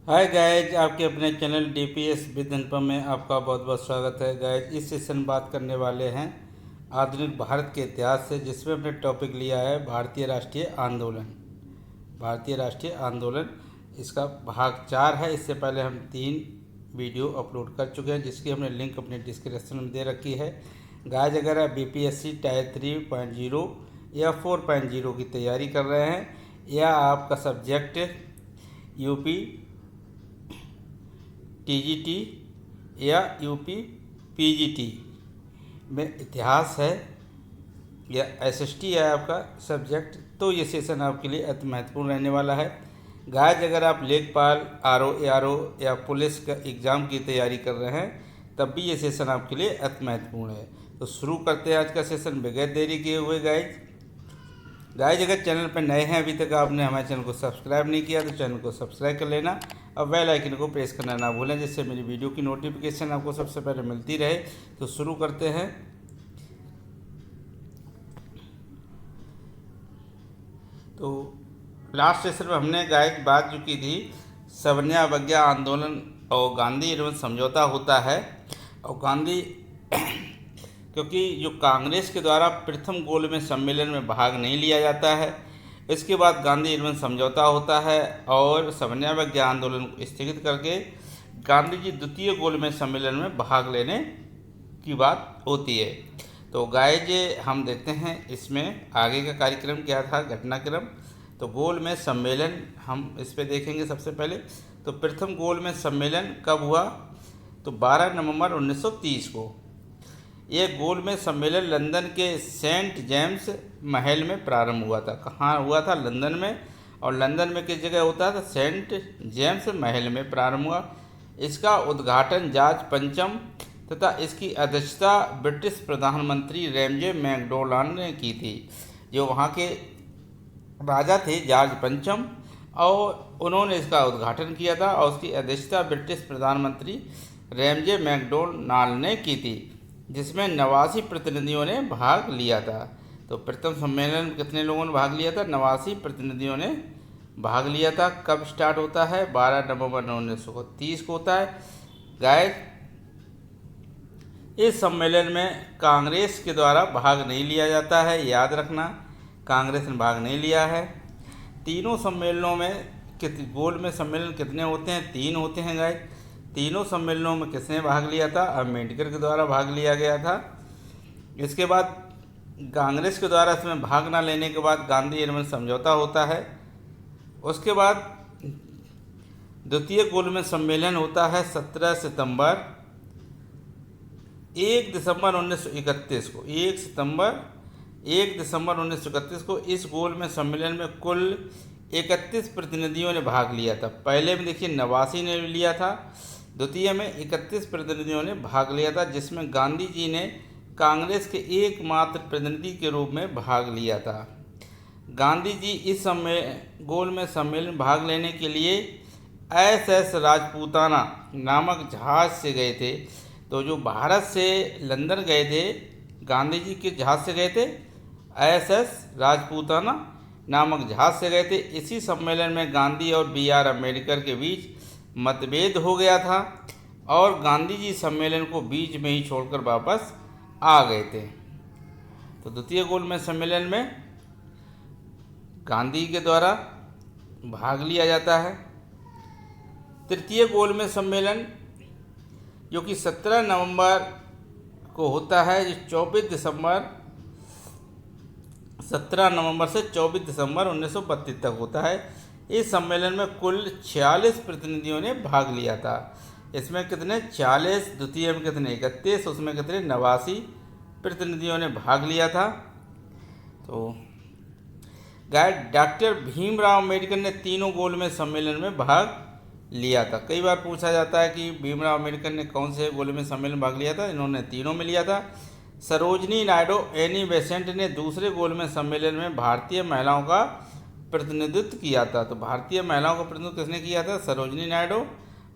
Hi guys, आपके अपने channel DPS with अनुपम में आपका बहुत बहुत स्वागत है। गाइज, इस सेशन बात करने वाले हैं आधुनिक भारत के इतिहास से, जिसमें हमने टॉपिक लिया है भारतीय राष्ट्रीय आंदोलन। भारतीय राष्ट्रीय आंदोलन इसका भाग 4 है। इससे पहले हम 3 वीडियो अपलोड कर चुके हैं, जिसकी हमने लिंक अपने डिस्क्रिप्शन में दे रखी है। गाइज, अगर आप बीपीएससी टायर 3.0 या 4.0 की तैयारी कर रहे हैं, या आपका सब्जेक्ट यूपी टीजीटी या यूपी पीजीटी में इतिहास है, या एसएसटी है आपका सब्जेक्ट, तो ये सेशन आपके लिए अति महत्वपूर्ण रहने वाला है। गाइज, अगर आप लेखपाल, आरओ, एआरओ या पुलिस का एग्ज़ाम की तैयारी कर रहे हैं, तब भी ये सेशन आपके लिए अति महत्वपूर्ण है। तो शुरू करते हैं आज का सेशन बगैर देरी किए हुए। गाइज, अगर चैनल पर नए हैं, अभी तक आपने हमारे चैनल को सब्सक्राइब नहीं किया, तो चैनल को सब्सक्राइब कर लेना और बेल आइकन को प्रेस करना ना भूलें, जिससे मेरी वीडियो की नोटिफिकेशन आपको सबसे पहले मिलती रहे। तो शुरू करते हैं। तो लास्ट सेशन में हमने गाइज बात जो की थी, सवर्णिया अवज्ञा आंदोलन और गांधी इरविन समझौता होता है। और गांधी क्योंकि जो कांग्रेस के द्वारा प्रथम गोलमेज सम्मेलन में भाग नहीं लिया जाता है, इसके बाद गांधी इरविन समझौता होता है और सवर्णिया अवज्ञा आंदोलन को स्थगित करके गांधी जी द्वितीय गोलमेज सम्मेलन में भाग लेने की बात होती है। तो गाइज, हम देखते हैं इसमें आगे का कार्यक्रम क्या था, घटनाक्रम। तो गोलमेज सम्मेलन हम इस पर देखेंगे सबसे पहले। तो प्रथम गोलमेज सम्मेलन कब हुआ? तो 12 नवंबर 1930 को। यह गोलमेज सम्मेलन लंदन के सेंट जेम्स महल में प्रारंभ हुआ था। कहाँ हुआ था? लंदन में। और लंदन में किस जगह होता था? सेंट जेम्स महल में प्रारंभ हुआ। इसका उद्घाटन जॉर्ज पंचम तथा इसकी अध्यक्षता ब्रिटिश प्रधानमंत्री रैमजे मैकडॉनल्ड ने की थी। जो वहाँ के राजा थे जॉर्ज पंचम, और उन्होंने इसका उद्घाटन किया था और उसकी अध्यक्षता ब्रिटिश प्रधानमंत्री रैमजे मैकडॉनल्ड ने की थी, जिसमें 89 प्रतिनिधियों ने भाग लिया था। तो प्रथम सम्मेलन में कितने लोगों ने भाग लिया था? 89 प्रतिनिधियों ने भाग लिया था। कब स्टार्ट होता है? 12 नवंबर 1930 को होता है। गाइस, इस सम्मेलन में कांग्रेस के द्वारा भाग नहीं लिया जाता है, याद रखना, कांग्रेस ने भाग नहीं लिया है। तीनों सम्मेलनों में गोलमेज सम्मेलन कितने होते हैं? 3 होते हैं गाइस। तीनों सम्मेलनों में किसने भाग लिया था? अम्बेडकर के द्वारा भाग लिया गया था। इसके बाद कांग्रेस के द्वारा इसमें भाग न लेने के बाद गांधी इरविन समझौता होता है। उसके बाद द्वितीय गोलमेज सम्मेलन होता है 17 सितंबर 1 दिसंबर 1931 को। 1 दिसंबर 1931 को इस गोलमेज सम्मेलन में कुल 31 प्रतिनिधियों ने भाग लिया था। पहले में देखिए 89 ने लिया था, द्वितीय में 31 प्रतिनिधियों ने भाग लिया था, जिसमें गांधी जी ने कांग्रेस के एकमात्र प्रतिनिधि के रूप में भाग लिया था। गांधी जी इस गोलमेज सम्मेलन में भाग लेने के लिए एसएस राजपूताना नामक जहाज से गए थे। तो जो भारत से लंदन गए थे, गांधी जी के जहाज से गए थे, एसएस राजपूताना नामक जहाज से गए थे। इसी सम्मेलन में गांधी और बीआर अम्बेडकर के बीच मतभेद हो गया था और गांधी जी सम्मेलन को बीच में ही छोड़कर वापस आ गए थे। तो द्वितीय गोलमेज सम्मेलन में गांधी के द्वारा भाग लिया जाता है। तृतीय गोलमेज सम्मेलन जो कि 17 नवंबर को होता है, जो 17 नवंबर से 24 दिसंबर 1932 तक होता है। इस सम्मेलन में कुल 46 प्रतिनिधियों ने भाग लिया था। इसमें कितने? 40, द्वितीय में कितने? 31, उसमें कितने? 89 प्रतिनिधियों ने भाग लिया था। तो गाइस, डॉक्टर भीमराव अम्बेडकर ने तीनों गोलमेज सम्मेलन में भाग लिया था। कई बार पूछा जाता है कि भीमराव अम्बेडकर ने कौन से गोलमेज सम्मेलन में भाग लिया था? इन्होंने तीनों में लिया था। सरोजनी नायडू, एनी बेसेंट ने दूसरे गोलमेज सम्मेलन में भारतीय महिलाओं का प्रतिनिधित्व किया था। तो भारतीय महिलाओं का प्रतिनिधित्व किसने किया था? सरोजनी नायडू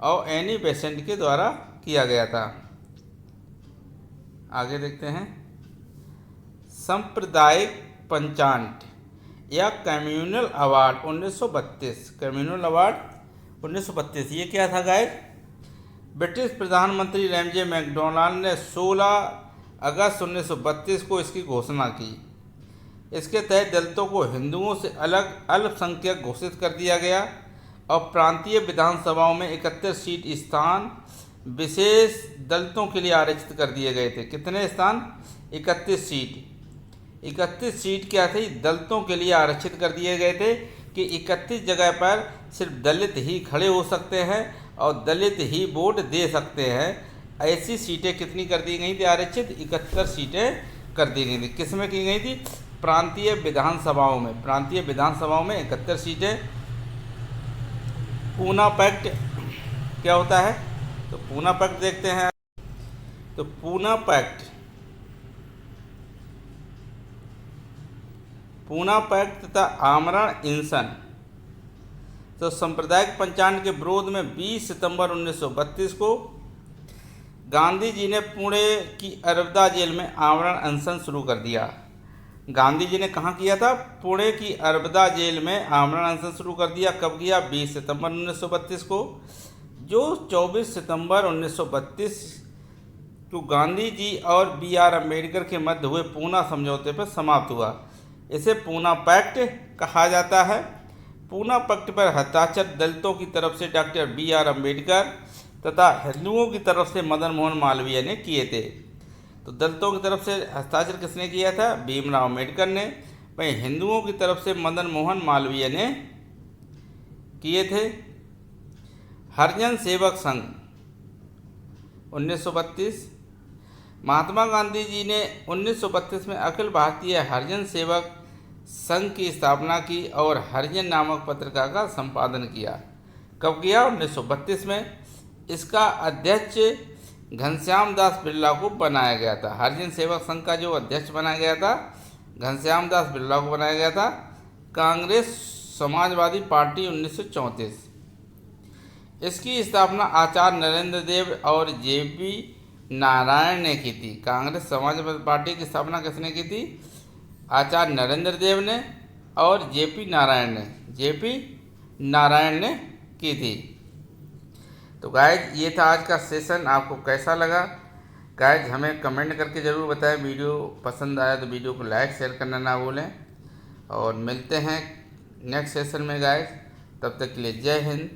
और एनी बेसेंट के द्वारा किया गया था। आगे देखते हैं। सांप्रदायिक पंचांग या कम्युनल अवार्ड 1932। Communal award 1932। ये क्या था गाइस? ब्रिटिश प्रधानमंत्री रैमजे मैकडोनाल्ड ने 16 अगस्त 1932 को इसकी घोषणा की। इसके तहत दलितों को हिंदुओं से अलग अल्पसंख्यक घोषित कर दिया गया और प्रांतीय विधानसभाओं में 31 सीट स्थान विशेष दलितों के लिए आरक्षित कर दिए गए थे। कितने स्थान? 31 सीट। 31 सीट क्या थी? दलितों के लिए आरक्षित कर दिए गए थे कि 31 जगह पर सिर्फ दलित ही खड़े हो सकते हैं और दलित ही वोट दे सकते हैं। ऐसी सीटें कितनी कर दी गई थी आरक्षित? 71 सीटें कर दी गई थी। किस में की गई थी? प्रांतीय विधानसभाओं में। प्रांतीय विधानसभाओं में 71 सीटें। पूना पैक्ट क्या होता है? तो पूना पैक्ट देखते हैं। तो पूना पैक्ट तथा आमरण अनशन तो सांप्रदायिक पंचांग के विरोध में 20 सितंबर 1932 को गांधी जी ने पुणे की अरबदा जेल में आमरण अनशन शुरू कर दिया। गांधी जी ने कहाँ किया था? पुणे की अरबदा जेल में आमरण अनशन शुरू कर दिया। कब किया? 20 सितंबर 1932 को, जो 24 सितंबर 1932 को गांधी जी और BR अम्बेडकर के मध्य हुए पूना समझौते पर समाप्त हुआ। इसे पूना पैक्ट कहा जाता है। पूना पैक्ट पर हस्ताक्षर दलितों की तरफ से डॉक्टर BR अम्बेडकर तथा हिंदुओं की तरफ से मदन मोहन मालवीय ने किए थे। तो दलितों की तरफ से हस्ताक्षर किसने किया था? भीमराव अम्बेडकर ने। वहीं हिंदुओं की तरफ से मदन मोहन मालवीय ने किए थे। हरिजन सेवक संघ 1932। महात्मा गांधी जी ने 1932 में अखिल भारतीय हरिजन सेवक संघ की स्थापना की और हरिजन नामक पत्रिका का संपादन किया। कब किया? 1932 में। इसका अध्यक्ष घनश्याम दास बिरला को बनाया गया था। हरिजन सेवक संघ का जो अध्यक्ष बनाया गया था, घनश्याम दास बिरला को बनाया गया था। कांग्रेस समाजवादी पार्टी 1934। इसकी स्थापना आचार्य नरेंद्र देव और JP नारायण ने की थी। कांग्रेस समाजवादी पार्टी की स्थापना किसने की थी? आचार्य नरेंद्र देव ने और JP नारायण ने की थी। तो गाइज ये था आज का सेशन। आपको कैसा लगा गाइज हमें कमेंट करके ज़रूर बताएं। वीडियो पसंद आया तो वीडियो को लाइक शेयर करना ना भूलें और मिलते हैं नेक्स्ट सेशन में गाइज। तब तक के लिए जय हिंद,